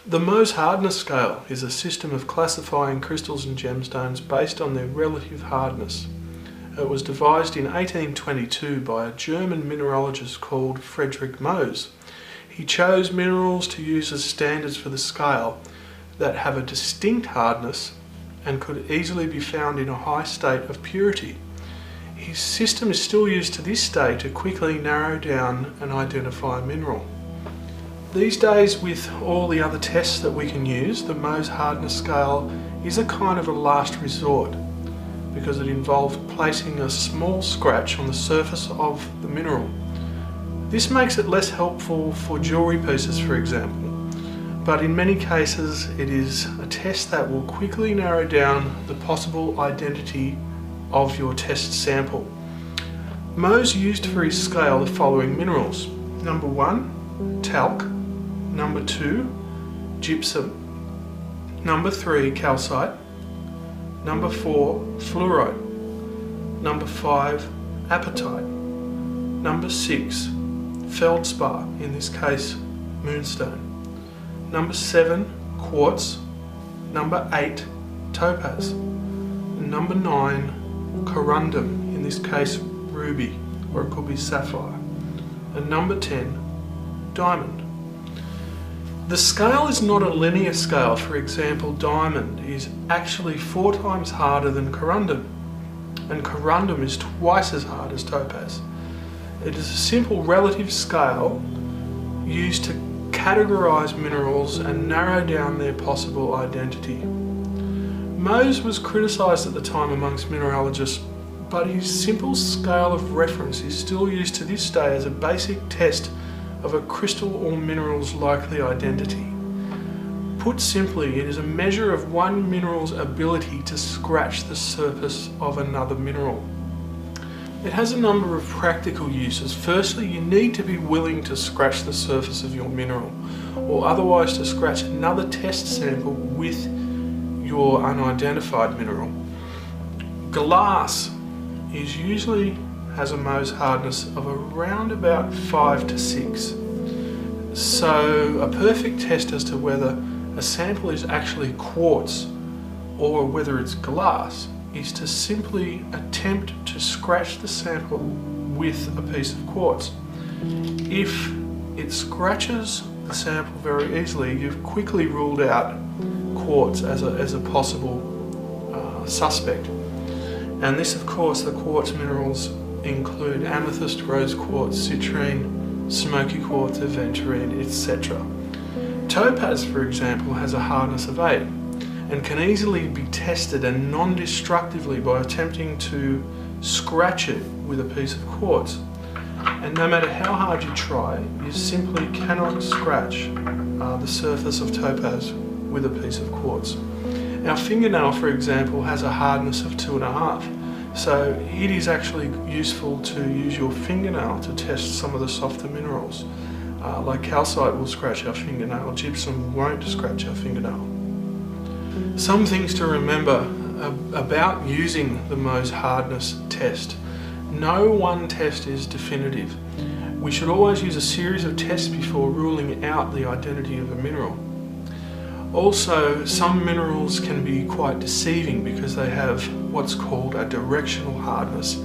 The Mohs hardness scale is a system of classifying crystals and gemstones based on their relative hardness. It was devised in 1822 by a German mineralogist called Friedrich Mohs. He chose minerals to use as standards for the scale that have a distinct hardness and could easily be found in a high state of purity. His system is still used to this day to quickly narrow down and identify a mineral. These days, with all the other tests that we can use, the Mohs hardness scale is a kind of a last resort because it involves placing a small scratch on the surface of the mineral. This makes it less helpful for jewellery pieces, for example, but in many cases it is a test that will quickly narrow down the possible identity of your test sample. Mohs used for his scale the following minerals. Number 1, talc. Number 2, gypsum. Number 3, calcite. Number 4, fluorite. Number 5, apatite. Number 6, feldspar, in this case moonstone. Number 7, quartz. Number 8, topaz. And number 9, corundum, in this case ruby, or it could be sapphire. And number 10, diamond. The scale is not a linear scale. For example, diamond is actually 4 times harder than corundum, and corundum is twice as hard as topaz. It is a simple relative scale used to categorize minerals and narrow down their possible identity. Mohs was criticized at the time amongst mineralogists, but his simple scale of reference is still used to this day as a basic test of a crystal or mineral's likely identity. Put simply, it is a measure of one mineral's ability to scratch the surface of another mineral. It has a number of practical uses. Firstly, you need to be willing to scratch the surface of your mineral, or otherwise to scratch another test sample with your unidentified mineral. Glass usually has a Mohs hardness of around about 5 to 6. So a perfect test as to whether a sample is actually quartz or whether it's glass is to simply attempt to scratch the sample with a piece of quartz. If it scratches the sample very easily, you've quickly ruled out quartz as a possible suspect. And this, of course, the quartz minerals include amethyst, rose quartz, citrine, smoky quartz, aventurine, etc. Topaz, for example, has a hardness of 8 and can easily be tested and non-destructively by attempting to scratch it with a piece of quartz. And no matter how hard you try, you simply cannot scratch the surface of topaz with a piece of quartz. Our fingernail, for example, has a hardness of 2.5. So it is actually useful to use your fingernail to test some of the softer minerals. Like calcite will scratch our fingernail, gypsum won't scratch our fingernail. Some things to remember about using the Mohs hardness test. No one test is definitive. We should always use a series of tests before ruling out the identity of a mineral. Also, some minerals can be quite deceiving because they have what's called a directional hardness,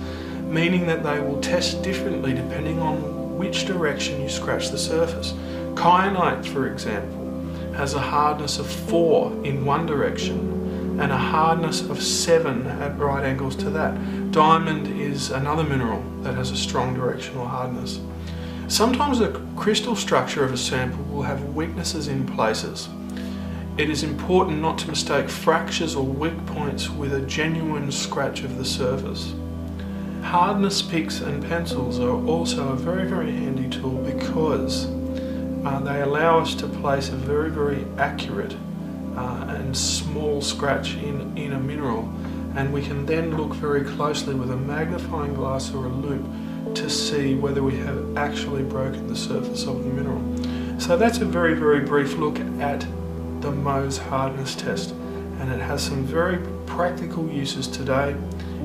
meaning that they will test differently depending on which direction you scratch the surface. Kyanite, for example, has a hardness of 4 in one direction and a hardness of 7 at right angles to that. Diamond is another mineral that has a strong directional hardness. Sometimes the crystal structure of a sample will have weaknesses in places. It is important not to mistake fractures or weak points with a genuine scratch of the surface. Hardness picks and pencils are also a very, very handy tool because they allow us to place a very, very accurate and small scratch in a mineral, and we can then look very closely with a magnifying glass or a loupe to see whether we have actually broken the surface of the mineral. So that's a very, very brief look at the Mohs hardness test, and it has some very practical uses today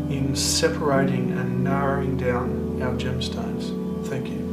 in separating and narrowing down our gemstones. Thank you.